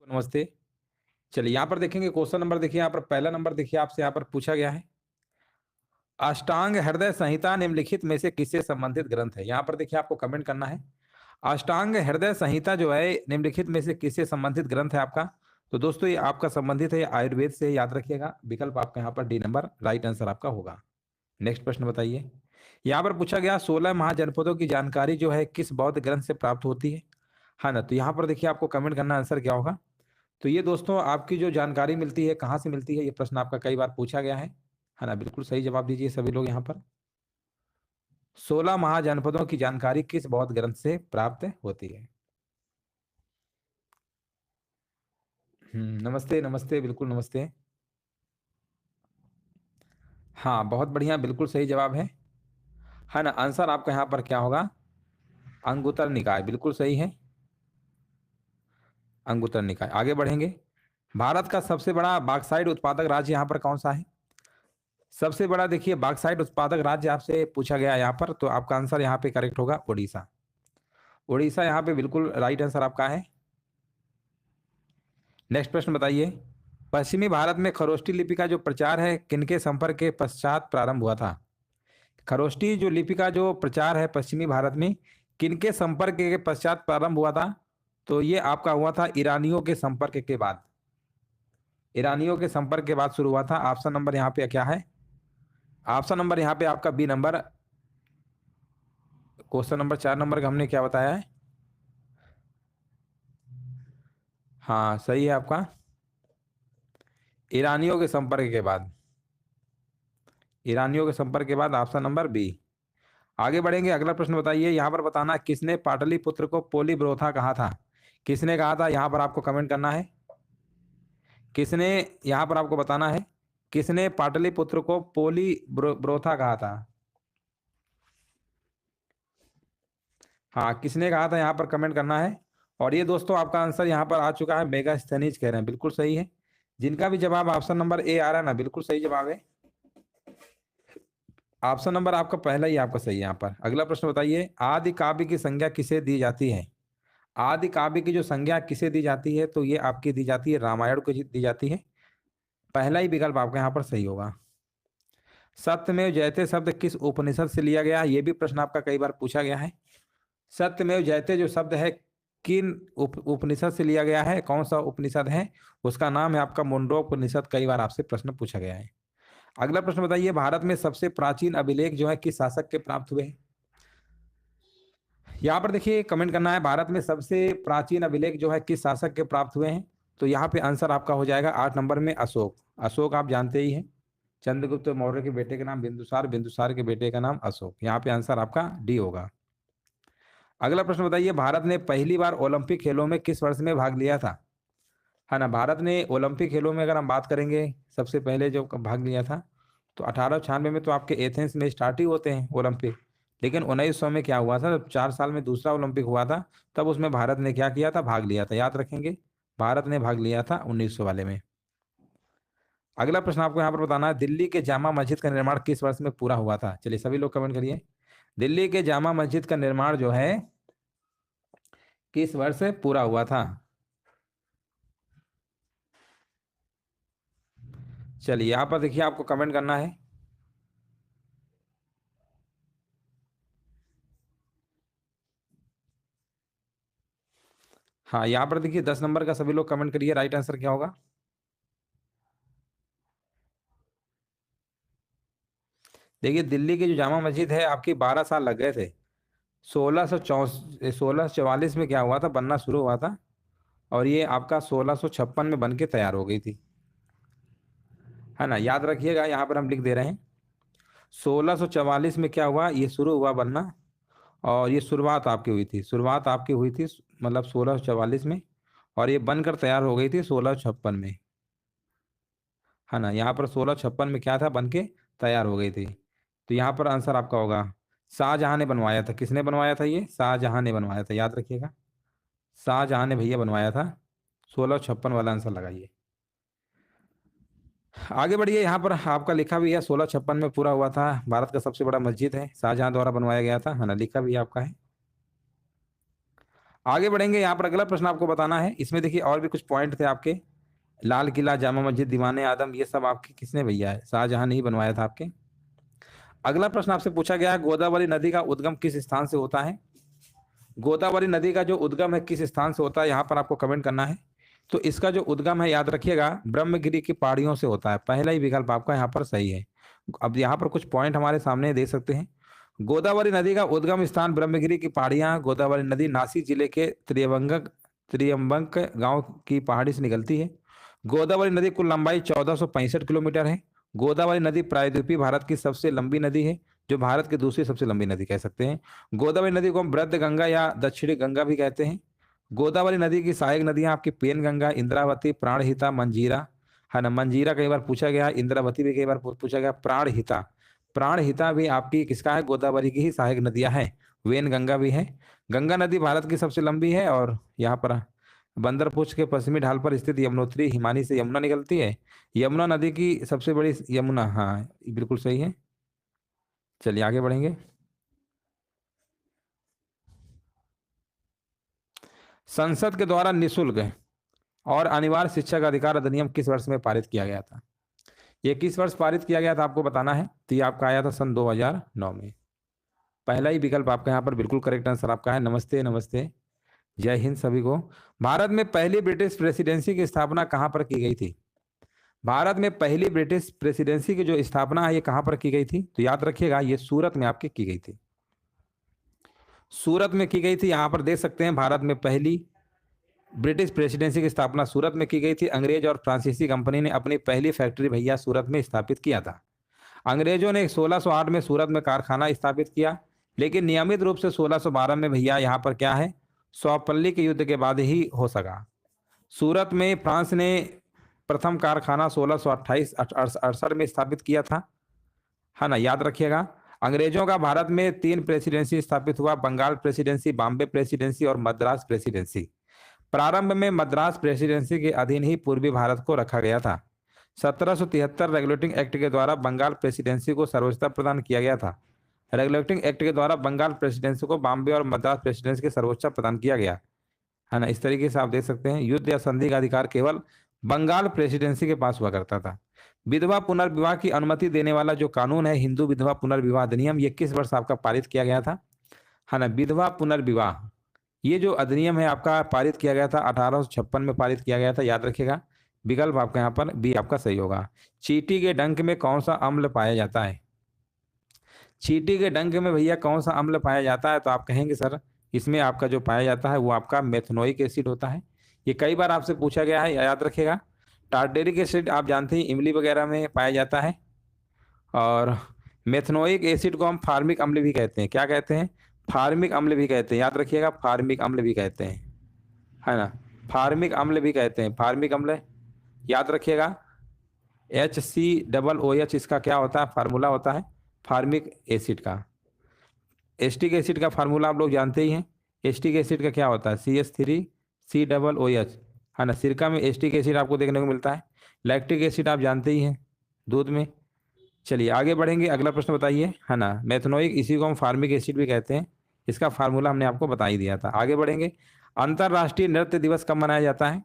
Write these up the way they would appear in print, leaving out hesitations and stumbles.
नमस्ते। चलिए यहाँ पर देखेंगे क्वेश्चन नंबर देखिए यहाँ पर पहला नंबर देखिए आपसे यहाँ पर पूछा गया है। अष्टांग हृदय संहिता निम्नलिखित में से किससे संबंधित ग्रंथ है? यहाँ पर देखिए आपको कमेंट करना है। अष्टांग हृदय संहिता जो है निम्नलिखित में से किससे संबंधित ग्रंथ है आपका? तो दोस्तों ये आपका संबंधित है आयुर्वेद से, याद रखिएगा। विकल्प आपका यहाँ पर डी नंबर राइट आंसर आपका होगा। नेक्स्ट प्रश्न बताइए। यहाँ पर पूछा गया 16 महाजनपदों की जानकारी जो है किस बौद्ध ग्रंथ से प्राप्त होती है? हाँ ना, तो यहाँ पर देखिए आपको कमेंट करना आंसर क्या होगा। तो ये दोस्तों आपकी जो जानकारी मिलती है कहाँ से मिलती है, ये प्रश्न आपका कई बार पूछा गया है ना। बिल्कुल सही जवाब दीजिए सभी लोग यहाँ पर। 16 महाजनपदों की जानकारी किस बौद्ध ग्रंथ से प्राप्त होती है? नमस्ते नमस्ते, बिल्कुल नमस्ते। हाँ बहुत बढ़िया, बिल्कुल सही जवाब है ना। आंसर आपका यहाँ पर क्या होगा? अंगुत्तर निकाय, बिल्कुल सही है। अंगुत्तर निकाय। आगे बढ़ेंगे। भारत का सबसे बड़ा बॉक्साइट उत्पादक राज्य यहाँ पर कौन सा है? सबसे बड़ा देखिए बॉक्साइट उत्पादक राज्य आपसे पूछा गया यहाँ पर, तो आपका आंसर यहाँ पे करेक्ट होगा उड़ीसा। उड़ीसा यहाँ पे बिल्कुल राइट आंसर आपका है। नेक्स्ट प्रश्न बताइए। पश्चिमी भारत में खरोष्टी लिपि का जो प्रचार है किनके संपर्क के पश्चात प्रारंभ हुआ था? खरोष्टी जो लिपि का जो प्रचार है पश्चिमी भारत में किनके संपर्क के पश्चात प्रारंभ हुआ था? तो ये आपका हुआ था ईरानियों के संपर्क के बाद। ईरानियों के संपर्क के बाद शुरू हुआ था। ऑप्शन नंबर यहाँ पे क्या है? ऑप्शन नंबर यहाँ पे आपका B number. Question number 4 number का हमने क्या बताया है? हाँ सही है आपका, ईरानियों के संपर्क के बाद। ईरानियों के संपर्क के बाद ऑप्शन नंबर बी। आगे बढ़ेंगे, अगला प्रश्न बताइए। यहाँ पर बताना किसने पाटलिपुत्र को पोलीब्रोथा कहा था? किसने कहा था? यहाँ पर आपको कमेंट करना है। किसने, यहाँ पर आपको बताना है किसने पाटलिपुत्र को पोलीब्रोथा कहा था? हाँ किसने कहा था यहाँ पर कमेंट करना है। और ये दोस्तों आपका आंसर यहाँ पर आ चुका है, मेगास्थनीज कह रहे हैं, बिल्कुल सही है। जिनका भी जवाब ऑप्शन नंबर ए आ रहा है ना, बिल्कुल सही जवाब है। ऑप्शन नंबर आपका पहला ही आपका सही है यहाँ पर। अगला प्रश्न बताइए। आदि काव्य की संज्ञा किसे दी जाती है? आदि काव्य की जो संज्ञा किसे दी जाती है? तो ये आपकी दी जाती है रामायण को दी जाती है। पहला ही विकल्प आपका यहाँ पर सही होगा। सत्यमेव जयते शब्द किस उपनिषद से लिया गया? ये भी प्रश्न आपका कई बार पूछा गया है। सत्यमेव जयते जो शब्द है किन उपनिषद से लिया गया है? कौन सा उपनिषद है? उसका नाम है आपका मुंडोपनिषद। कई बार आपसे प्रश्न पूछा गया है। अगला प्रश्न बताइए। भारत में सबसे प्राचीन अभिलेख जो है किस शासक के प्राप्त हुए हैं? यहाँ पर देखिए कमेंट करना है, भारत में सबसे प्राचीन अभिलेख जो है किस शासक के प्राप्त हुए हैं? तो यहाँ पे आंसर आपका हो जाएगा 8 नंबर में अशोक। अशोक आप जानते ही हैं, चंद्रगुप्त मौर्य के बेटे का नाम बिंदुसार, बिंदुसार के बेटे का नाम अशोक। यहाँ पे आंसर आपका डी होगा। अगला प्रश्न बताइए। भारत ने पहली बार ओलंपिक खेलों में किस वर्ष में भाग लिया था? है ना, भारत ने ओलंपिक खेलों में अगर हम बात करेंगे सबसे पहले जो भाग लिया था तो 1896 में तो आपके एथेंस में स्टार्ट ही होते हैं ओलंपिक। लेकिन 1900 में क्या हुआ था, 4 साल में दूसरा ओलंपिक हुआ था, तब उसमें भारत ने क्या किया था, भाग लिया था। याद रखेंगे, भारत ने भाग लिया था 1900 वाले में। अगला प्रश्न आपको यहाँ पर बताना है। दिल्ली के जामा मस्जिद का निर्माण किस वर्ष में पूरा हुआ था? चलिए सभी लोग कमेंट करिए। दिल्ली के जामा मस्जिद का निर्माण जो है किस वर्ष पूरा हुआ था? चलिए यहाँ पर देखिए आपको कमेंट करना है। हाँ यहाँ पर देखिए 10 नंबर का सभी लोग कमेंट करिए, राइट आंसर क्या होगा? देखिए दिल्ली की जो जामा मस्जिद है आपकी 12 साल लग गए थे। 1644 में क्या हुआ था, बनना शुरू हुआ था। और ये आपका 1656 में बन के तैयार हो गई थी। है ना, याद रखिएगा, यहाँ पर हम लिख दे रहे हैं 1644 में क्या हुआ, ये शुरू हुआ बनना। और ये शुरुआत आपकी हुई थी, शुरुआत आपकी हुई थी मतलब 1644 में। और ये बनकर तैयार हो गई थी 1656 में। है ना, यहाँ पर 1656 में क्या था, बन के तैयार हो गई थी। तो यहाँ पर आंसर आपका होगा शाहजहां ने बनवाया था। किसने बनवाया था? ये शाहजहां ने बनवाया था, याद रखिएगा, शाहजहां ने भैया बनवाया था। 1656 वाला आंसर लगाइए। आगे बढ़िए। यहाँ पर आपका लिखा भी है 1656 में पूरा हुआ था। भारत का सबसे बड़ा मस्जिद है, शाहजहां द्वारा बनवाया गया था, है ना, लिखा भी आपका है। आगे बढ़ेंगे। यहाँ पर अगला प्रश्न आपको बताना है। इसमें देखिए और भी कुछ पॉइंट थे आपके। लाल किला, जामा मस्जिद, दीवाने आदम, ये सब आपके किसने भैया है? शाहजहां ने ही बनवाया था आपके। अगला प्रश्न आपसे पूछा गया है, गोदावरी नदी का उद्गम किस स्थान से होता है? गोदावरी नदी का जो उद्गम है किस स्थान से होता है, यहाँ पर आपको कमेंट करना है। तो इसका जो उद्गम है याद रखिएगा, ब्रह्मगिरी की पहाड़ियों से होता है। पहला ही विकल्प आपका यहाँ पर सही है। अब यहाँ पर कुछ पॉइंट हमारे सामने दे सकते हैं। गोदावरी नदी का उद्गम स्थान ब्रह्मगिरी की पहाड़ियां। गोदावरी नदी नासिक जिले के त्रियंबक गांव की पहाड़ी से निकलती है। गोदावरी नदी कुल लंबाई 1465 किलोमीटर है। गोदावरी नदी प्रायद्वीपीय भारत की सबसे लंबी नदी है, जो भारत की दूसरी सबसे लंबी नदी कह सकते हैं। गोदावरी नदी को हम वृद्ध गंगा या दक्षिणी गंगा भी कहते हैं। गोदावरी नदी की सहायक नदियां आपकी पेन गंगा, इंद्रावती, प्राणहिता, मंजीरा। है ना, मंजीरा कई बार पूछा गया, इंद्रावती भी कई बार पूछा गया। प्राणहिता, प्राणहिता भी आपकी किसका है? गोदावरी की ही सहायक नदियां हैं। वेन गंगा भी है। गंगा नदी भारत की सबसे लंबी है। और यहाँ पर बंदरपुछ के पश्चिमी ढाल पर स्थित यमुनोत्री हिमानी से यमुना निकलती है। यमुना नदी की सबसे बड़ी यमुना, हाँ बिल्कुल सही है। चलिए आगे बढ़ेंगे। संसद के द्वारा निःशुल्क और अनिवार्य शिक्षा का अधिकार अधिनियम किस वर्ष में पारित किया गया था? ये किस वर्ष पारित किया गया था आपको बताना है। तो ये आपका आया था सन 2009 में। पहला ही विकल्प आपका यहाँ पर बिल्कुल करेक्ट आंसर आपका है। नमस्ते नमस्ते, जय हिंद सभी को। भारत में पहली ब्रिटिश प्रेसिडेंसी की स्थापना कहाँ पर की गई थी? भारत में पहली ब्रिटिश प्रेसिडेंसी की जो स्थापना है ये कहाँ पर की गई थी? तो याद रखिएगा ये सूरत में आपकी की गई थी। सूरत में की गई थी। यहाँ पर देख सकते हैं भारत में पहली ब्रिटिश प्रेसिडेंसी की स्थापना सूरत में की गई थी। अंग्रेज और फ्रांसीसी कंपनी ने अपनी पहली फैक्ट्री भैया सूरत में स्थापित किया था। अंग्रेजों ने 1608 में सूरत में कारखाना स्थापित किया, लेकिन नियमित रूप से 1612 में भैया यहाँ पर क्या है, सौपल्ली के युद्ध के बाद ही हो सका। सूरत में फ्रांस ने प्रथम कारखाना 1628-68 में स्थापित किया था, है ना, याद रखिएगा। अंग्रेजों का भारत में 3 प्रेसिडेंसी स्थापित हुआ, बंगाल प्रेसिडेंसी, बॉम्बे प्रेसिडेंसी और मद्रास प्रेसिडेंसी। प्रारंभ में मद्रास प्रेसिडेंसी के अधीन ही पूर्वी भारत को रखा गया था। 1773 रेगुलेटिंग एक्ट के द्वारा बंगाल प्रेसिडेंसी को सर्वोच्चता प्रदान किया गया था। रेगुलेटिंग एक्ट के द्वारा बंगाल प्रेसिडेंसी को बॉम्बे और मद्रास प्रेसिडेंसी की सर्वोच्चता प्रदान किया गया, है ना। इस तरीके से आप देख सकते हैं युद्ध या संधि का अधिकार केवल बंगाल प्रेसिडेंसी के पास हुआ करता था। विधवा पुनर्विवाह की अनुमति देने वाला जो कानून है, हिंदू विधवा पुनर्विवाह अधिनियम, ये किस वर्ष आपका पारित किया गया था? है ना, विधवा पुनर्विवाह ये जो अधिनियम है आपका पारित किया गया था 1856 में पारित किया गया था, याद रखिएगा। विकल्प आपका यहाँ पर बी आपका सही होगा। चींटी के डंक में कौन सा अम्ल पाया जाता है? चींटी के डंक में भैया कौन सा अम्ल पाया जाता है? तो आप कहेंगे सर इसमें आपका जो पाया जाता है वो आपका मेथनोइक एसिड होता है। ये कई बार आपसे पूछा गया है, याद रखिएगा। टार्टेरिक एसिड आप जानते हैं इमली वगैरह में पाया जाता है, और मेथनोइक एसिड को हम फार्मिक अम्ल भी कहते हैं। क्या कहते हैं? फार्मिक अम्ल भी कहते हैं, याद रखिएगा। फार्मिक अम्ल भी कहते हैं, है ना, फार्मिक अम्ल भी कहते हैं। फार्मिक अम्ल याद रखिएगा। HCOOH इसका क्या होता है? फार्मूला होता है फार्मिक एसिड का। एस्टिक एसिड का फार्मूला आप लोग जानते ही हैं। एस्टिक एसिड का क्या होता है? CH3COOH, है ना। सिरका में एस्टिक एसिड आपको देखने को मिलता है। लैक्टिक एसिड आप जानते ही हैं दूध में। चलिए आगे बढ़ेंगे, अगला प्रश्न बताइए, है ना। मेथनोइक इसी को हम फार्मिक एसिड भी कहते हैं, इसका फार्मूला हमने आपको बता ही दिया था। आगे बढ़ेंगे। अंतर्राष्ट्रीय नृत्य दिवस कब मनाया जाता है?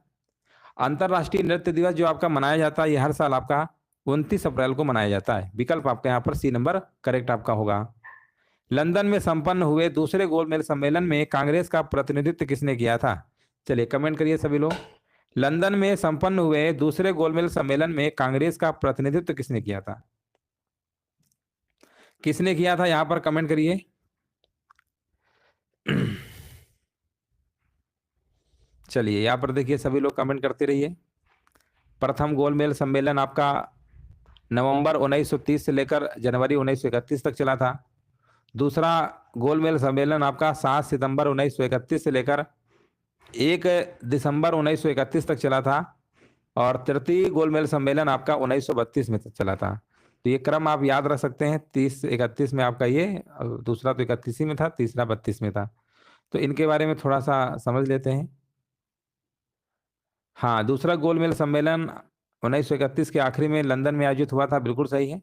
अंतर्राष्ट्रीय नृत्य दिवस जो आपका मनाया जाता है ये हर साल आपका 29 अप्रैल को मनाया जाता है। विकल्प आपका यहाँ पर सी नंबर करेक्ट आपका होगा। लंदन में संपन्न हुए दूसरे गोलमेज सम्मेलन में कांग्रेस का प्रतिनिधित्व किसने किया था? चलिए कमेंट करिए सभी लोग। लंदन में संपन्न हुए दूसरे गोलमेज सम्मेलन में कांग्रेस का प्रतिनिधित्व किसने किया था? किसने किया था यहाँ पर कमेंट करिए। चलिए यहाँ पर देखिए सभी लोग कमेंट करते रहिए। प्रथम गोलमेज सम्मेलन आपका नवंबर 1930 से लेकर जनवरी 1931 तक चला था। दूसरा गोलमेज सम्मेलन आपका 7 सितंबर 1931 से लेकर 1 दिसंबर 1931 तक चला था। और तृतीय गोलमेज सम्मेलन आपका 1932 में चला था। तो ये क्रम आप याद रख सकते हैं। 30-31 में आपका ये, दूसरा तो 31 में था, तीसरा 32 में था। तो इनके बारे में थोड़ा सा समझ लेते हैं। हाँ, दूसरा गोलमेज सम्मेलन 1931 के आखिरी में लंदन में आयोजित हुआ था, बिल्कुल सही है।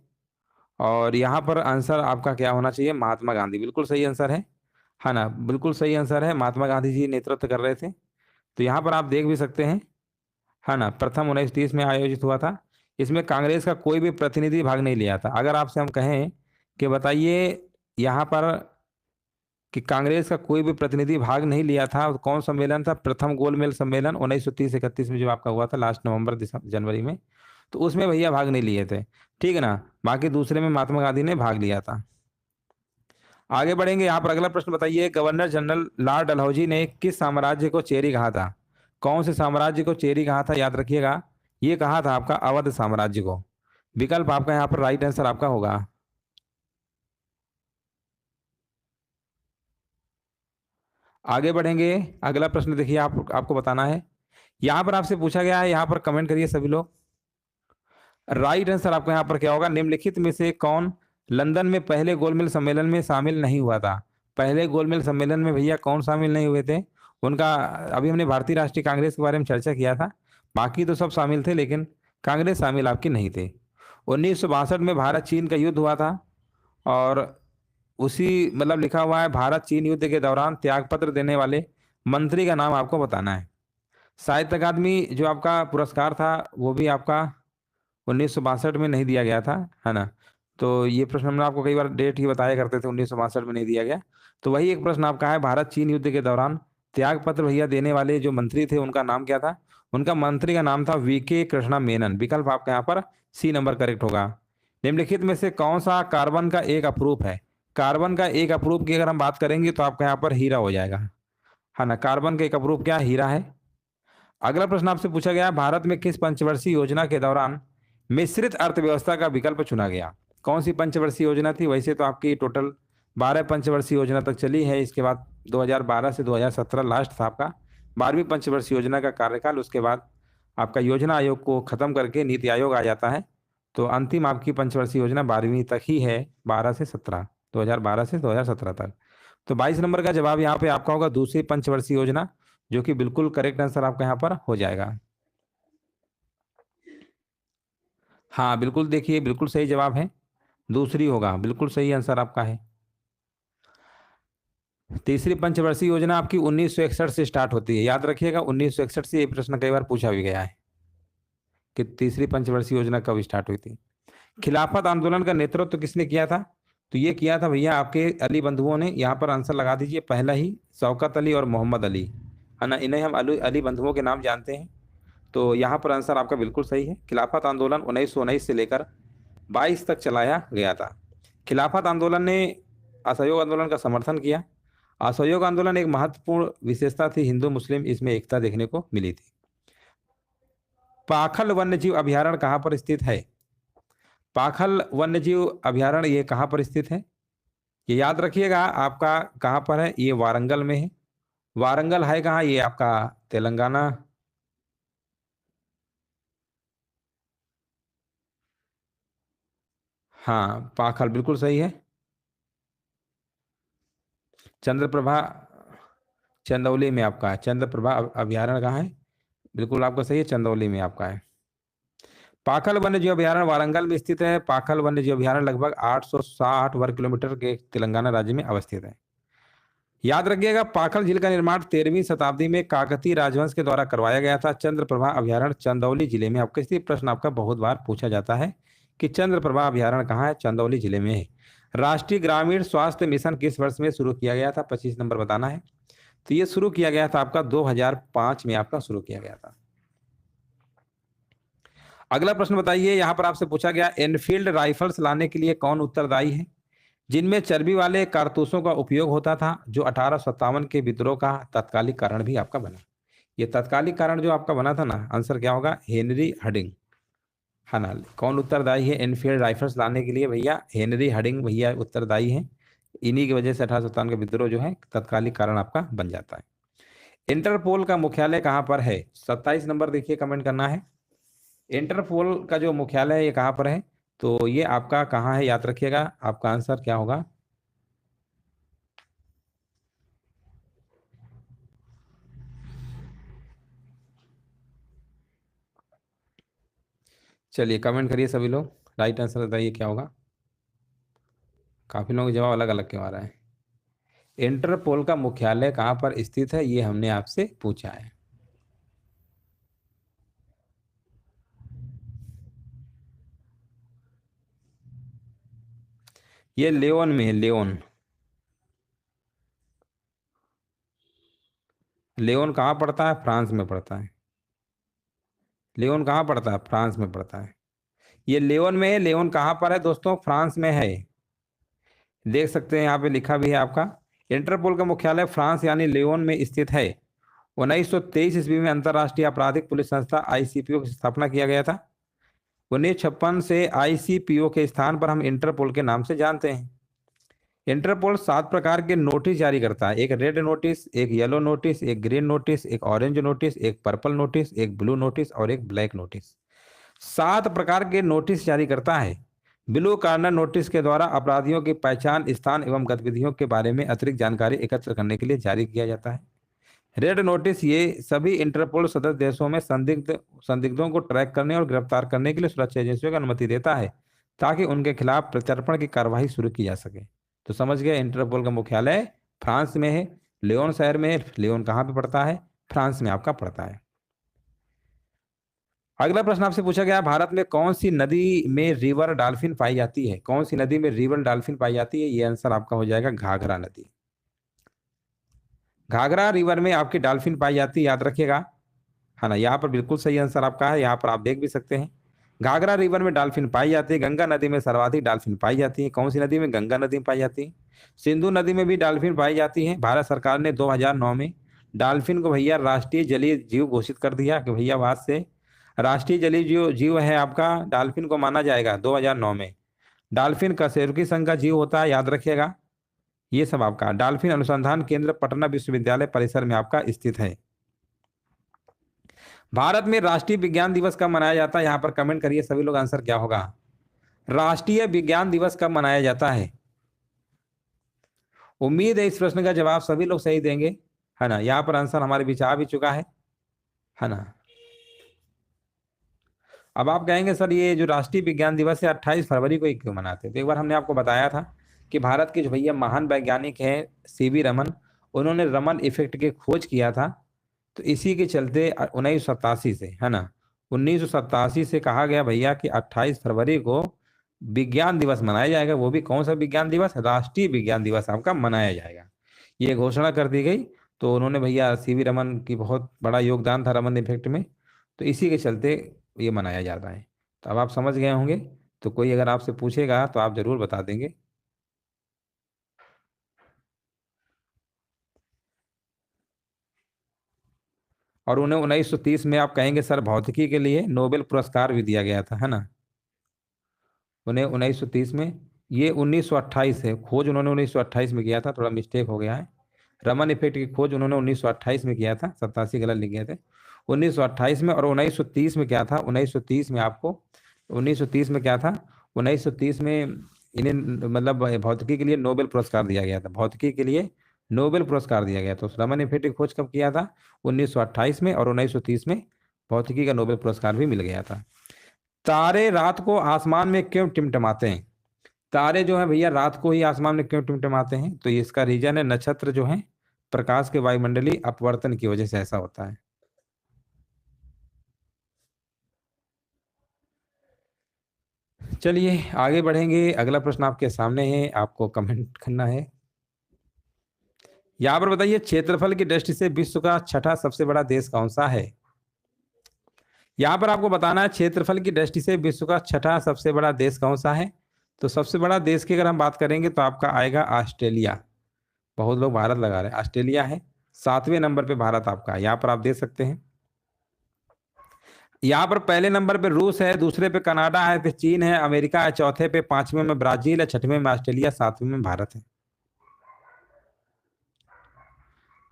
और यहाँ पर आंसर आपका क्या होना चाहिए? महात्मा गांधी, बिल्कुल सही आंसर है। है ना, बिल्कुल सही आंसर है, महात्मा गांधी जी नेतृत्व कर रहे थे। तो यहाँ पर आप देख भी सकते हैं, है ना, प्रथम 1930 में आयोजित हुआ था। इसमें कांग्रेस का कोई भी प्रतिनिधि भाग नहीं लिया था। अगर आपसे हम कहें कि बताइए यहाँ पर कि कांग्रेस का कोई भी प्रतिनिधि भाग नहीं लिया था, तो कौन सम्मेलन था? प्रथम गोलमेज सम्मेलन 1930-31 में जो आपका हुआ था, लास्ट नवंबर दिसंबर जनवरी में। तो उसमें भैया भाग नहीं लिए थे, ठीक है ना। बाकी दूसरे में महात्मा गांधी ने भाग लिया था। आगे बढ़ेंगे, यहाँ पर अगला प्रश्न बताइए, गवर्नर जनरल लॉर्ड डलहौजी ने किस साम्राज्य को चेरी कहा था? कौन से साम्राज्य को चेरी कहा था, याद रखिएगा। ये कहा था आपका अवध साम्राज्य को। विकल्प आपका यहाँ पर राइट आंसर आपका होगा। आगे बढ़ेंगे, अगला प्रश्न देखिए, आपको बताना है। यहाँ पर आपसे पूछा गया है, यहाँ पर कमेंट करिए सभी लोग। राइट आंसर आपका यहाँ पर क्या होगा? निम्नलिखित में से कौन लंदन में पहले गोलमेज सम्मेलन में शामिल नहीं हुआ था? पहले गोलमेज सम्मेलन में भैया कौन शामिल नहीं हुए थे? उनका, अभी हमने भारतीय राष्ट्रीय कांग्रेस के बारे में चर्चा किया था, बाकी तो सब शामिल थे, लेकिन कांग्रेस शामिल आपकी नहीं थे। 1962 में भारत चीन का युद्ध हुआ था, और उसी मतलब लिखा हुआ है, भारत चीन युद्ध के दौरान त्यागपत्र देने वाले मंत्री का नाम आपको बताना है। साहित्य अकादमी जो आपका पुरस्कार था वो भी आपका 1962 में नहीं दिया गया था, है ना। तो ये प्रश्न हमने आपको कई बार डेट ही बताया करते थे, 1962 में नहीं दिया गया। तो वही एक प्रश्न आपका है, भारत चीन युद्ध के दौरान त्याग पत्र भैया देने वाले जो मंत्री थे उनका नाम क्या था? उनका मंत्री का नाम था वीके कृष्णा मेनन। विकल्प आपका यहाँ पर सी नंबर करेक्ट होगा। निम्नलिखित में से कौन सा कार्बन का एक अपरूप है? कार्बन का एक अपरूप की अगर हम बात करेंगे तो आपका यहाँ पर हीरा हो जाएगा, है ना। कार्बन का एक अपरूप क्या? हीरा है। अगला प्रश्न आपसे पूछा गया, भारत में किस पंचवर्षीय योजना के दौरान मिश्रित अर्थव्यवस्था का विकल्प चुना गया? कौन सी पंचवर्षीय योजना थी? वैसे तो आपकी टोटल 12 पंचवर्षीय योजना तक चली है, इसके बाद 2012 से 2017 लास्ट था आपका 12वीं पंचवर्षीय योजना का कार्यकाल। उसके बाद आपका योजना आयोग को खत्म करके नीति आयोग आ जाता है। तो अंतिम आपकी पंचवर्षीय योजना 12वीं तक ही है, 12 से 17, 2012 से 2017 तक। तो 22 नंबर का जवाब यहाँ पे आपका होगा दूसरी पंचवर्षीय योजना, जो कि बिल्कुल करेक्ट आंसर आपका यहाँ पर हो जाएगा। हाँ बिल्कुल, देखिए बिल्कुल सही जवाब है, दूसरी होगा, बिल्कुल सही आंसर आपका है। तीसरी पंचवर्षीय योजना आपकी 1961 से स्टार्ट होती है, याद रखिएगा। 1961 से ये प्रश्न कई बार पूछा भी गया है कि तीसरी पंचवर्षीय योजना कब स्टार्ट हुई थी। खिलाफत आंदोलन का नेतृत्व तो किसने किया था? तो ये किया था भैया आपके अली बंधुओं ने। यहाँ पर आंसर लगा दीजिए पहला ही, शौकत अली और मोहम्मद अली, है ना। इन्हें हम अली बंधुओं के नाम जानते हैं। तो यहाँ पर आंसर आपका बिल्कुल सही है। खिलाफत आंदोलन 1919 से लेकर 22 तक चलाया गया था। खिलाफत आंदोलन ने असहयोग आंदोलन का समर्थन किया। असहयोग आंदोलन एक महत्वपूर्ण विशेषता थी हिंदू मुस्लिम, इसमें एकता देखने को मिली थी। पाखल वन्यजीव अभयारण्य कहाँ पर स्थित है? पाखल वन्यजीव अभयारण्य ये कहाँ पर स्थित है? ये याद रखिएगा आपका, कहाँ पर है? ये वारंगल में है। वारंगल है कहाँ? ये आपका तेलंगाना। हाँ पाखल बिल्कुल सही है। चंद्रप्रभा चंदौली में आपका है। चंद्रप्रभा अभयारण्य कहाँ है? बिल्कुल आपका सही है, चंदौली में आपका है। पाखल वन्यजीव अभयारण्य वारंगल में स्थित है। पाखल वन्यजीव अभयारण्य लगभग 860 वर्ग किलोमीटर के तेलंगाना राज्य में अवस्थित है। याद रखिएगा, पाखल झील का निर्माण 13वीं शताब्दी में काकतीय राजवंश के द्वारा करवाया गया था। चंद्रप्रभा अभयारण्य चंदौली जिले में। आपका इसी प्रश्न आपका बहुत बार पूछा जाता है कि चंद्रप्रभा अभयारण्य कहाँ है? चंदौली जिले में है। राष्ट्रीय ग्रामीण स्वास्थ्य मिशन किस वर्ष में शुरू किया गया था? 25 नंबर बताना है। तो ये शुरू किया गया था आपका 2005 में आपका शुरू किया गया था। अगला प्रश्न बताइए, यहां पर आपसे पूछा गया, एनफील्ड राइफल्स लाने के लिए कौन उत्तरदायी है? जिनमें चर्बी वाले कारतूसों का उपयोग होता था, जो 1857 के विद्रोह का तत्कालिक कारण भी आपका बना। ये तत्कालिक कारण जो आपका बना था ना, आंसर क्या होगा? हेनरी हडिंग, है ना। कौन उत्तरदायी है एनफील्ड राइफल्स लाने के लिए? भैया हेनरी हडिंग भैया उत्तरदायी है। इन्हीं की वजह से 1857 का विद्रोह जो है तत्कालिक कारण आपका बन जाता है। इंटरपोल का मुख्यालय कहाँ पर है? 27 नंबर देखिए, कमेंट करना है। इंटरपोल का जो मुख्यालय है ये कहाँ पर है? तो ये आपका कहाँ है, याद रखिएगा। आपका आंसर क्या होगा? चलिए कमेंट करिए सभी लोग, राइट आंसर बताइए क्या होगा। काफी लोगों के जवाब अलग अलग क्यों आ रहा है? इंटरपोल का मुख्यालय कहाँ पर स्थित है, ये हमने आपसे पूछा है। ये लियोन में है, लियोन। लियोन कहाँ पड़ता है, फ्रांस में पड़ता है। लियोन कहाँ पड़ता है, फ्रांस में पड़ता है। ये लियोन में है। लियोन कहाँ पर है दोस्तों, फ्रांस में है। देख सकते हैं यहाँ पे लिखा भी है आपका। इंटरपोल का मुख्यालय फ्रांस यानी लियोन में स्थित है। 1923 ईस्वी में अंतर्राष्ट्रीय आपराधिक पुलिस संस्था आईसीपीओ की स्थापना किया गया था। 1956 से आईसीपीओ के स्थान पर हम इंटरपोल के नाम से जानते हैं। इंटरपोल 7 प्रकार के नोटिस जारी करता है। एक रेड नोटिस, एक येलो नोटिस, एक ग्रीन नोटिस, एक ऑरेंज नोटिस, एक पर्पल नोटिस, एक ब्लू नोटिस और एक ब्लैक नोटिस। 7 प्रकार के नोटिस जारी करता है। ब्लू कॉर्नर नोटिस के द्वारा अपराधियों की पहचान, स्थान एवं गतिविधियों के बारे में अतिरिक्त जानकारी एकत्र करने के लिए जारी किया जाता है। रेड नोटिस ये सभी इंटरपोल सदस्य देशों में संदिग्धों को ट्रैक करने और गिरफ्तार करने के लिए सुरक्षा एजेंसियों को अनुमति देता है, ताकि उनके खिलाफ प्रत्यर्पण की कार्यवाही शुरू की जा सके। तो समझ गए, इंटरपोल का मुख्यालय फ्रांस में है, लियोन शहर में है। लियोन कहाँ पे पड़ता है, फ्रांस में आपका पड़ता है। अगला प्रश्न आपसे पूछा गया, भारत में कौन सी नदी में रिवर डॉल्फिन पाई जाती है। कौन सी नदी में रिवर डॉल्फिन पाई जाती है, ये आंसर आपका हो जाएगा घाघरा नदी। घाघरा रिवर में आपकी डॉल्फिन पाई जाती है, याद रखिएगा, है ना। यहाँ पर बिल्कुल सही आंसर आपका है। यहाँ पर आप देख भी सकते हैं, घाघरा रिवर में डॉल्फिन पाई जाती है। गंगा नदी में सर्वाधिक डॉल्फिन पाई जाती है। कौन सी नदी में, गंगा नदी में पाई जाती है। सिंधु नदी में भी डॉल्फिन पाई जाती है। भारत सरकार ने 2009 में डॉल्फिन को भैया राष्ट्रीय जलीय जीव घोषित कर दिया कि भैया आज से राष्ट्रीय जलीय जीव जीव है आपका, डॉल्फिन को माना जाएगा 2009 में। डॉल्फिन कशेरुकी संघ का जीव होता है, याद रखिएगा। ये सब आपका डॉल्फिन अनुसंधान केंद्र पटना विश्वविद्यालय परिसर में आपका स्थित है। भारत में राष्ट्रीय विज्ञान दिवस कब मनाया जाता है, यहां पर कमेंट करिए सभी लोग, आंसर क्या होगा। राष्ट्रीय विज्ञान दिवस कब मनाया जाता है। उम्मीद है इस प्रश्न का जवाब सभी लोग सही देंगे, है ना। यहाँ पर आंसर हमारे बीच आ भी चुका है ना। अब आप कहेंगे सर ये जो राष्ट्रीय विज्ञान दिवस है 28 फरवरी को ही क्यों मनाते हैं, तो एक बार हमने आपको बताया था कि भारत के जो भैया महान वैज्ञानिक हैं सीवी रमन, उन्होंने रमन इफेक्ट की खोज किया था। तो इसी के चलते 1987 से, है ना, 1987 से कहा गया भैया कि 28 फरवरी को विज्ञान दिवस मनाया जाएगा। वो भी कौन सा विज्ञान दिवस, राष्ट्रीय विज्ञान दिवस आपका मनाया जाएगा, ये घोषणा कर दी गई। तो उन्होंने भैया सीवी रमन की बहुत बड़ा योगदान था रमन इफेक्ट में, तो इसी के चलते ये मनाया जाता है। तो अब आप समझ गए होंगे। तो कोई अगर आपसे पूछेगा तो आप जरूर बता देंगे। और उन्हें 1930 में आप कहेंगे सर भौतिकी के लिए नोबेल पुरस्कार भी दिया गया था, है ना। उन्हें 1930 में, ये 1928 है, खोज उन्होंने 1928 में किया था, थोड़ा मिस्टेक हो गया है। रमन इफेक्ट की खोज उन्होंने 1928 में किया था, 87 गलत लिख गए थे। 1928 में, और 1930 में क्या था, 1930 में आपको, 1930 में क्या था, 1930 में इन्हें मतलब भौतिकी के लिए नोबेल पुरस्कार दिया गया था। भौतिकी के लिए नोबेल पुरस्कार दिया गया। तो रमन इफेक्ट की खोज कब किया था, 1928 में, और 1930 में भौतिकी का नोबेल पुरस्कार भी मिल गया था। तारे रात को आसमान में क्यों टिमटिमाते हैं। तारे जो है भैया रात को ही आसमान में क्यों टिमटिमाते हैं, तो इसका रीजन है नक्षत्र जो है प्रकाश के वायुमंडलीय अपवर्तन की वजह से ऐसा होता है। चलिए आगे बढ़ेंगे, अगला प्रश्न आपके सामने है, आपको कमेंट करना है। यहां पर बताइए, क्षेत्रफल की दृष्टि से विश्व का छठा सबसे बड़ा देश कौन सा है। यहां पर आपको बताना है क्षेत्रफल की दृष्टि से विश्व का छठा सबसे बड़ा देश कौन सा है। तो सबसे बड़ा देश की अगर हम बात करेंगे तो आपका आएगा ऑस्ट्रेलिया। बहुत लोग भारत लगा रहे हैं, ऑस्ट्रेलिया है। 7वें नंबर पे भारत आपका है, यहाँ पर आप देख सकते हैं। यहाँ पर पहले नंबर पे रूस है, दूसरे पे कनाडा है, फिर चीन है, अमेरिका है, चौथे पे, 5वें में ब्राजील है, 6वें में ऑस्ट्रेलिया, 7वें में भारत है।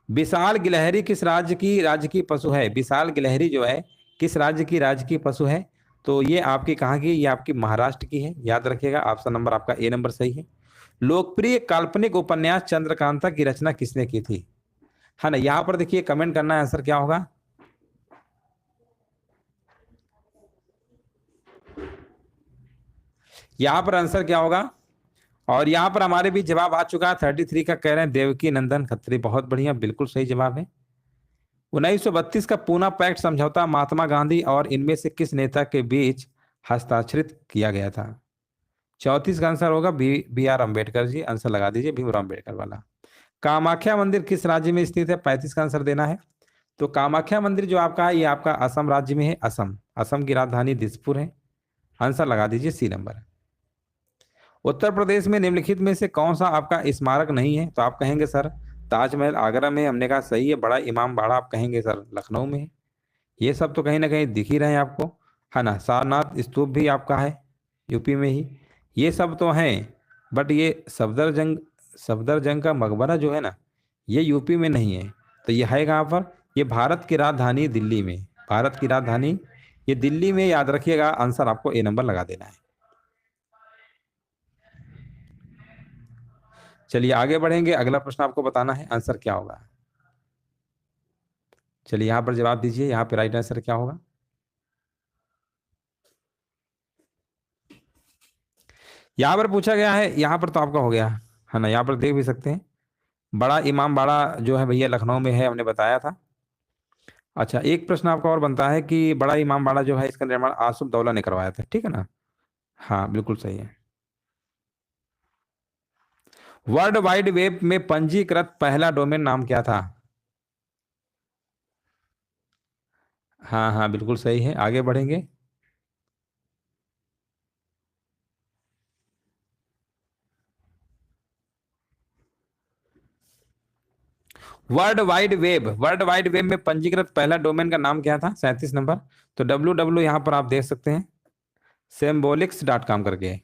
विशाल गिलहरी किस राज्य की पशु है। विशाल गिलहरी जो है किस राज्य की पशु है। तो ये आपकी कहाँ की, ये आपकी महाराष्ट्र की है, याद रखिएगा। ऑप्शन नंबर आपका ए नंबर सही है। लोकप्रिय काल्पनिक उपन्यास चंद्रकांता की रचना किसने की थी, है ना। यहाँ पर देखिए कमेंट करना है, आंसर क्या होगा। यहाँ पर आंसर क्या होगा, और यहाँ पर हमारे भी जवाब आ चुका है 33 का, कह रहे हैं देवकी नंदन खत्री, बहुत बढ़िया, बिल्कुल सही जवाब है। 1932 का पूना पैक्ट समझौता महात्मा गांधी और इनमें से किस नेता के बीच हस्ताक्षरित किया गया था? 34 का आंसर होगा B R Ambedkar ji, answer लगा दीजिए भीमराव अम्बेडकर वाला। कामाख्या मंदिर किस राज्य में स्थित है? 35 का आंसर देना है। तो कामाख्या मंदिर जो आपका है ये आपका असम राज्य में है, असम, असम की राजधानी दिसपुर है, आंसर लगा दीजिए सी नंबर। उत्तर प्रदेश में निम्नलिखित में से कौन सा आपका स्मारक नहीं है? तो आप कहेंगे सर ताजमहल आगरा में, हमने कहा सही है। बड़ा इमाम बाड़ा आप कहेंगे सर लखनऊ में है। ये सब तो कहीं ना कहीं दिख ही रहे हैं आपको, है ना। सारनाथ स्तूप भी आपका है यूपी में ही, ये सब तो हैं। बट ये सफदरजंग का मकबरा जो है ना, ये यूपी में नहीं है। तो ये है कहाँ पर? ये भारत की राजधानी दिल्ली में, भारत की राजधानी ये दिल्ली में, याद रखिएगा। आंसर आपको ए नंबर लगा देना है। चलिए आगे बढ़ेंगे, अगला प्रश्न आपको बताना है आंसर क्या होगा। चलिए यहाँ पर जवाब दीजिए, यहाँ पे राइट आंसर क्या होगा? यहाँ पर पूछा गया है, यहाँ पर तो आपका हो गया है ना, यहाँ पर देख भी सकते हैं। बड़ा इमाम बाड़ा जो है भैया लखनऊ में है, हमने बताया था। अच्छा एक प्रश्न आपका और बनता है कि बड़ा इमाम बाड़ा जो है इसका निर्माण आसुफ दौला ने करवाया था, ठीक है ना। हाँ बिल्कुल सही है। वर्ल्ड वाइड वेब में पंजीकृत पहला डोमेन नाम क्या था? हाँ हाँ बिल्कुल सही है, आगे बढ़ेंगे। वर्ल्ड वाइड वेब में पंजीकृत पहला डोमेन का नाम क्या था? 37 नंबर। तो www यहाँ पर आप देख सकते हैं symbolics.com करके।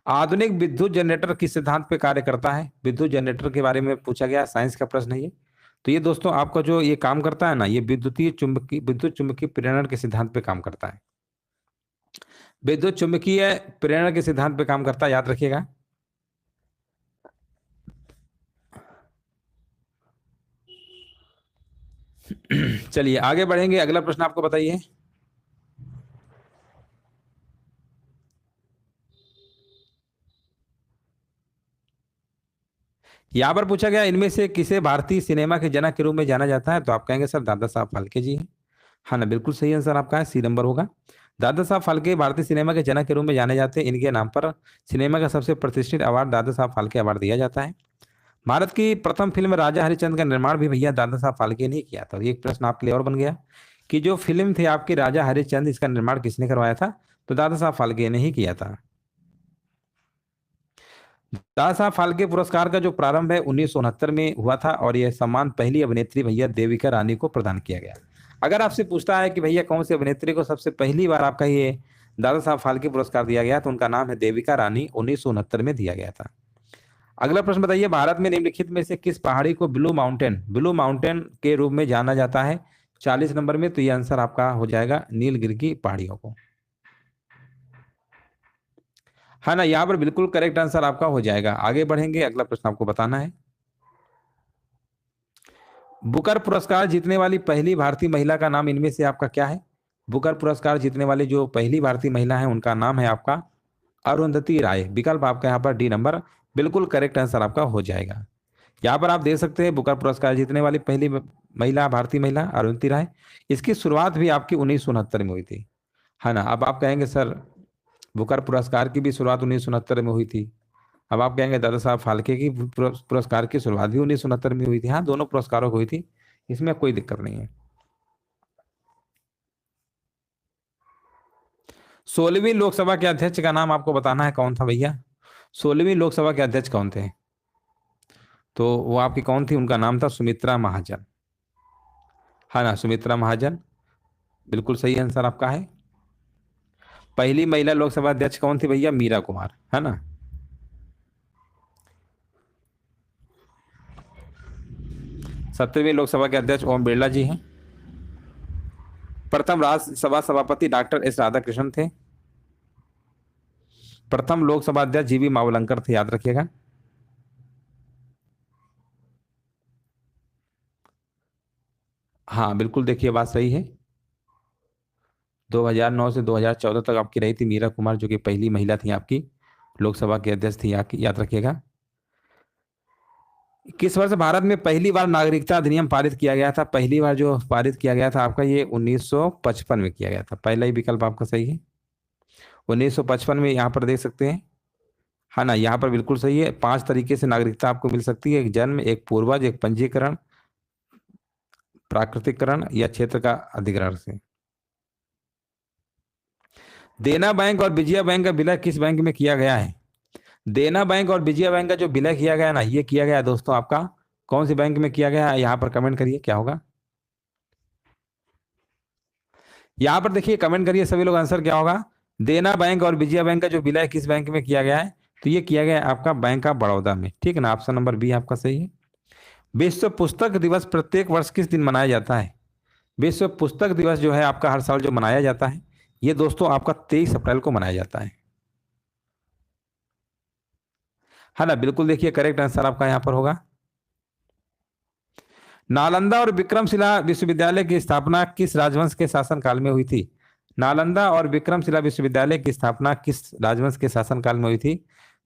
आधुनिक विद्युत जनरेटर किस सिद्धांत पे कार्य करता है? विद्युत जनरेटर के बारे में पूछा गया, साइंस का प्रश्न है ये। तो ये दोस्तों आपका जो ये काम करता है ना, ये विद्युत चुंबकीय प्रेरण के सिद्धांत पे काम करता है। विद्युत चुंबकीय प्रेरण के सिद्धांत पे काम करता है, याद रखिएगा। चलिए आगे बढ़ेंगे, अगला प्रश्न आपको बताइए। यहाँ पर पूछा गया इनमें से किसे भारतीय सिनेमा के जनक के रूप में जाना जाता है? तो आप कहेंगे सर दादा साहब फाल्के जी हैं। हाँ ना, बिल्कुल सही आंसर आपका है, सी नंबर होगा। दादा साहब फाल्के भारतीय सिनेमा के जनक के रूप में जाने जाते हैं। इनके नाम पर सिनेमा का सबसे प्रतिष्ठित अवार्ड दादा साहब फाल्के अवार्ड दिया जाता है। भारत की प्रथम फिल्म राजा हरिश्चंद्र का निर्माण भी भैया दादा साहब फाल्के ने किया था। एक प्रश्न आपके लिए और बन गया कि जो फिल्म थी आपकी राजा हरिश्चंद्र, इसका निर्माण किसने करवाया था? तो दादा साहब फाल्के ने ही किया था। दादा साहब फाल्के पुरस्कार का जो प्रारंभ है 1969 में हुआ था, और यह सम्मान पहली अभिनेत्री भैया देविका रानी को प्रदान किया गया। अगर आपसे पूछता है कि भैया कौन सी अभिनेत्री को सबसे पहली बार आपका ये दादा साहब फाल्के पुरस्कार दिया गया, तो उनका नाम है देविका रानी, 1969 में दिया गया था। अगला प्रश्न बताइए, भारत में निम्नलिखित में से किस पहाड़ी को ब्लू माउंटेन के रूप में जाना जाता है? 40 नंबर में। तो ये आंसर आपका हो जाएगा नीलगिरी की पहाड़ियों को, है ना। यहाँ पर बिल्कुल करेक्ट आंसर आपका हो जाएगा। आगे बढ़ेंगे, अगला प्रश्न आपको बताना है। बुकर पुरस्कार जीतने वाली पहली भारतीय महिला का नाम इनमें से आपका क्या है? बुकर पुरस्कार जीतने वाली जो पहली भारतीय महिला है उनका नाम है आपका अरुंधति राय। विकल्प आपका यहाँ पर डी नंबर, बिल्कुल करेक्ट आंसर आपका हो जाएगा। यहाँ पर आप देख सकते हैं बुकर पुरस्कार जीतने वाली पहली महिला, भारतीय महिला अरुंधति राय। इसकी शुरुआत भी आपकी 1969 में हुई थी, है ना। अब आप कहेंगे सर बुकर पुरस्कार की भी शुरुआत 1969 में हुई थी। अब आप कहेंगे दादा साहब फाल्के की पुरस्कार की शुरुआत भी 1969 में हुई थी। हाँ दोनों पुरस्कारों को हुई थी, इसमें कोई दिक्कत नहीं है। 16वीं लोकसभा के अध्यक्ष का नाम आपको बताना है, कौन था भैया? 16वीं लोकसभा के अध्यक्ष कौन थे? तो वो आपकी कौन थी? उनका नाम था सुमित्रा महाजन, है ना, सुमित्रा महाजन, बिल्कुल सही आंसर आपका है। पहली महिला लोकसभा अध्यक्ष कौन थी भैया? मीरा कुमार, है ना। 17वीं लोकसभा के अध्यक्ष ओम बिरला जी हैं। प्रथम राज्यसभा सभापति डॉक्टर एस राधाकृष्णन थे। प्रथम लोकसभा अध्यक्ष जीवी मावलंकर थे, याद रखिएगा। हाँ बिल्कुल, देखिए बात सही है। 2009 से 2014 तक आपकी रही थी मीरा कुमार, जो कि पहली महिला थी आपकी लोकसभा के अध्यक्ष थी, याद रखिएगा। किस वर्ष भारत में पहली बार नागरिकता अधिनियम पारित किया गया था? पहली बार जो पारित किया गया था आपका, ये 1955 में किया गया था। पहला ही विकल्प आपका सही है, 1955 में। यहाँ पर देख सकते हैं, है ना, यहाँ पर बिल्कुल सही है। 5 तरीके से नागरिकता आपको मिल सकती है: एक जन्म, एक पूर्वज, एक पंजीकरण, प्राकृतिकरण या क्षेत्र का अधिग्रहण से। देना बैंक और विजया बैंक का विलय किस बैंक में किया गया है? देना बैंक और विजया बैंक का जो विलय किया गया ना, ये किया गया दोस्तों आपका कौन से बैंक में किया गया है? यहाँ पर कमेंट करिए क्या होगा। यहाँ पर देखिए, कमेंट करिए सभी लोग, आंसर क्या होगा। देना बैंक और विजया बैंक का जो विलय किस बैंक में किया गया है? तो ये किया गया है आपका बैंक ऑफ बड़ौदा में, ठीक है ना। ऑप्शन नंबर बी आपका सही है। विश्व पुस्तक दिवस प्रत्येक वर्ष किस दिन मनाया जाता है? विश्व पुस्तक दिवस जो है आपका हर साल जो मनाया जाता है, ये दोस्तों आपका 23 अप्रैल को मनाया जाता है ना। बिल्कुल देखिए, करेक्ट आंसर आपका यहाँ पर होगा। नालंदा और विक्रमशिला विश्वविद्यालय की स्थापना किस राजवंश के शासनकाल में हुई थी? नालंदा और विक्रमशिला विश्वविद्यालय की स्थापना किस राजवंश के शासनकाल में हुई थी?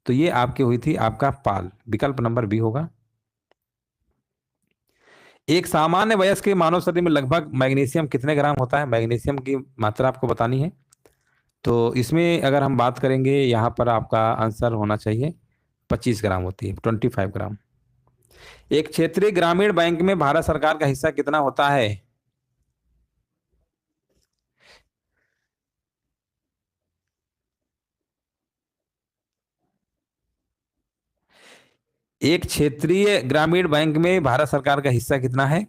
तो ये आपकी हुई थी आपका पाल, विकल्प नंबर बी होगा। एक सामान्य वयस्क के मानव शरीर में लगभग मैग्नीशियम कितने ग्राम होता है? मैग्नीशियम की मात्रा आपको बतानी है। तो इसमें अगर हम बात करेंगे, यहाँ पर आपका आंसर होना चाहिए 25 ग्राम होती है, 25 ग्राम। एक क्षेत्रीय ग्रामीण बैंक में भारत सरकार का हिस्सा कितना होता है? एक क्षेत्रीय ग्रामीण बैंक में भारत सरकार का हिस्सा कितना है?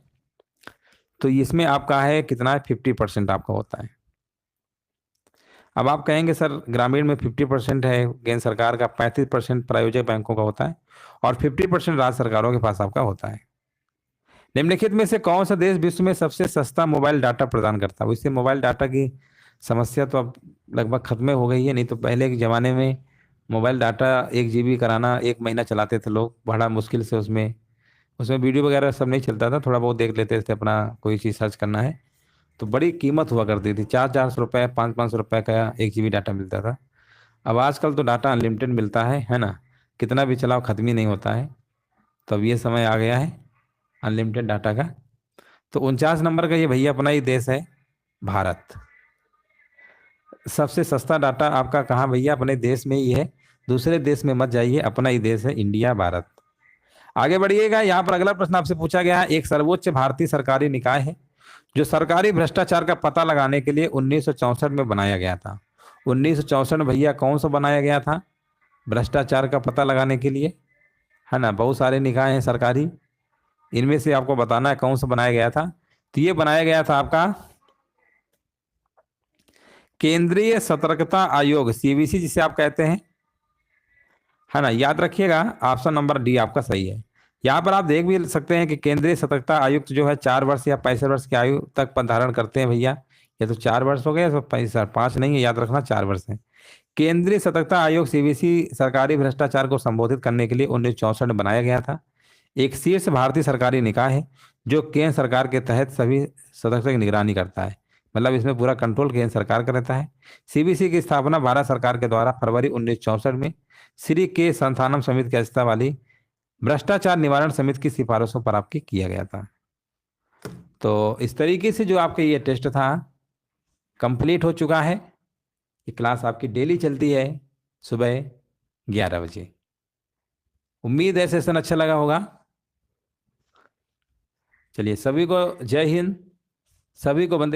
तो इसमें आपका है कितना है? 50% आपका होता है। अब आप कहेंगे सर ग्रामीण में 50% है केंद्र सरकार का, 35% प्रायोजक बैंकों का होता है और 50% राज्य सरकारों के पास आपका होता है। निम्नलिखित में से कौन सा देश विश्व में सबसे सस्ता मोबाइल डाटा प्रदान करता है? इससे मोबाइल डाटा की समस्या तो अब लगभग खत्म हो गई है, नहीं तो पहले के ज़माने में मोबाइल डाटा 1 GB कराना 1 महीना चलाते थे लोग, बड़ा मुश्किल से। उसमें उसमें वीडियो वगैरह सब नहीं चलता था, थोड़ा बहुत देख लेते थे, अपना कोई चीज़ सर्च करना है तो बड़ी कीमत हुआ करती थी, 400-400 रुपये, 500-500 रुपये का 1 GB डाटा मिलता था। अब आजकल तो डाटा अनलिमिटेड मिलता है ना, कितना भी चलाओ ख़त्म ही नहीं होता है। तो अब ये समय आ गया है अनलिमिटेड डाटा का। तो 49 नंबर का ये भैया अपना ही देश है भारत। सबसे सस्ता डाटा आपका कहाँ भैया? अपने देश में ही है, दूसरे देश में मत जाइए, अपना ही देश है इंडिया, भारत। आगे बढ़िएगा, यहाँ पर अगला प्रश्न आपसे पूछा गया है। एक सर्वोच्च भारतीय सरकारी निकाय है जो सरकारी भ्रष्टाचार का पता लगाने के लिए 1964 में बनाया गया था। 1964 में भैया कौन सा बनाया गया था भ्रष्टाचार का पता लगाने के लिए? है ना, बहुत सारे निकाय हैं सरकारी, इनमें से आपको बताना है कौन सा बनाया गया था। तो ये बनाया गया था आपका केंद्रीय सतर्कता आयोग, CBC जिसे आप कहते हैं, है ना। याद रखिएगा, ऑप्शन नंबर डी आपका सही है। यहाँ पर आप देख भी सकते हैं कि केंद्रीय सतर्कता आयुक्त जो है 4 वर्ष या 65 वर्ष की आयु तक पद धारण करते हैं भैया। ये तो 4 वर्ष हो गए, तो 5 नहीं है, याद रखना 4 वर्ष है। केंद्रीय सतर्कता आयोग CBC सरकारी भ्रष्टाचार को संबोधित करने के लिए 1964 में बनाया गया था। एक शीर्ष भारतीय सरकारी निकाय है जो केंद्र सरकार के तहत सभी सतर्कता की निगरानी करता है, मतलब इसमें पूरा कंट्रोल केंद्र सरकार का रहता है। CBC की स्थापना भारत सरकार के द्वारा फरवरी 1964 में श्री के संथानम समिति की अध्यक्षता वाली भ्रष्टाचार निवारण समिति की सिफारिशों पर आपकी किया गया था। तो इस तरीके से जो आपका ये टेस्ट था कंप्लीट हो चुका है। ये क्लास आपकी डेली चलती है सुबह 11 बजे। उम्मीद है सेशन अच्छा लगा होगा। चलिए, सभी को जय हिंद, सभी को वंदे